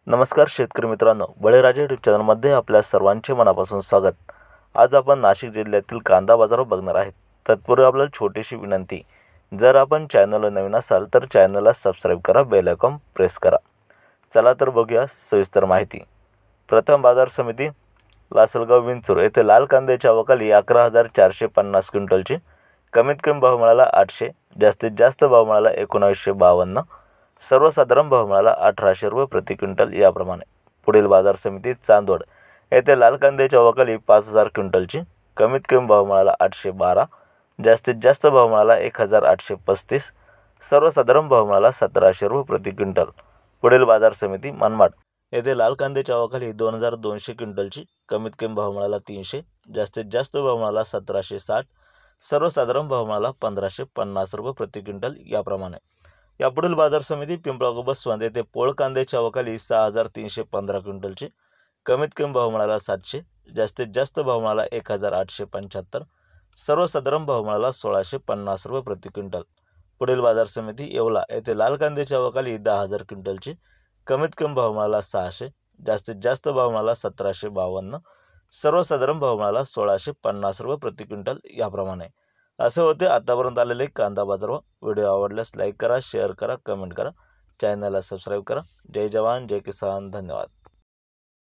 नमस्कार शेतकरी मित्रांनो, बळीराजा यूट्यूब चॅनलमध्ये आपल्या सर्वांचे मनापासून स्वागत। आज आपण नाशिक जिल्ह्यातील कांदा बाजारावर बघणार आहेत। तत्पूर्वी आपल्याला छोटीशी विनंती, जर आपण चॅनलला नवीन असाल तर चॅनलला सबस्क्राइब करा, बेल आयकॉन प्रेस करा। चला तर बघूया सविस्तर माहिती। प्रथम बाजार समिती लासलगाव विंचूर येथे लाल कांद्याची आवक 11,450 क्विंटलची। कमीत कमी भाव मिळाला 800, जास्तीत जास्त भाव मिळाला 1952, सर्वसाधारण भाव मिळाला 1800 रुपये प्रति क्विंटल याप्रमाणे। पुढील बाजार समिती चांदवड येथे लाल कांद्याची आवक 5,000 क्विंटलची। कमीत कमी भाव मिळाला 812, जास्तीत जास्त भाव मिळाला 1,835, सर्वसाधारण भाव मिळाला 1,700 रुपये प्रति क्विंटल। पुढील बाजार समिती मनमाड येथे लाल कांद्याची आवक 2,200 क्विंटलची। कमीत कमी भाव मिळाला 300, जास्तीत जास्त भाव मिळाला 1,760, सर्वसाधारण भाव मिळाला 1,550 रुपये प्रति क्विंटल याप्रमाणे। यापुढील बाजार समिती पिंपळगाव बसवंत येथे पोळ कांद्याची आवक 6,315 क्विंटलची। कमीत कमी भाव मिळाला 700, जास्तीत जास्त भाव मिळाला 1,875, सर्वसाधारण भाव मिळाला 1,650 रुपये प्रति क्विंटल। पुढील बाजार समिती येवला येथे लाल कांद्याची आवक 10,000 क्विंटलची। कमीत कमी भाव मिळाला 600, जास्तीत जास्त भाव मिळाला 1,752, सर्वसाधारण भाव मिळाला 1,650 रुपये प्रति क्विंटल याप्रमाणे। असे होते आतापर्यंत आलेले कांदा बाजारभाव। व्हिडिओ आवडल्यास लाईक करा, शेअर करा, कमेंट करा, चॅनलला सबस्क्राईब करा। जय जवान जय किसान, धन्यवाद।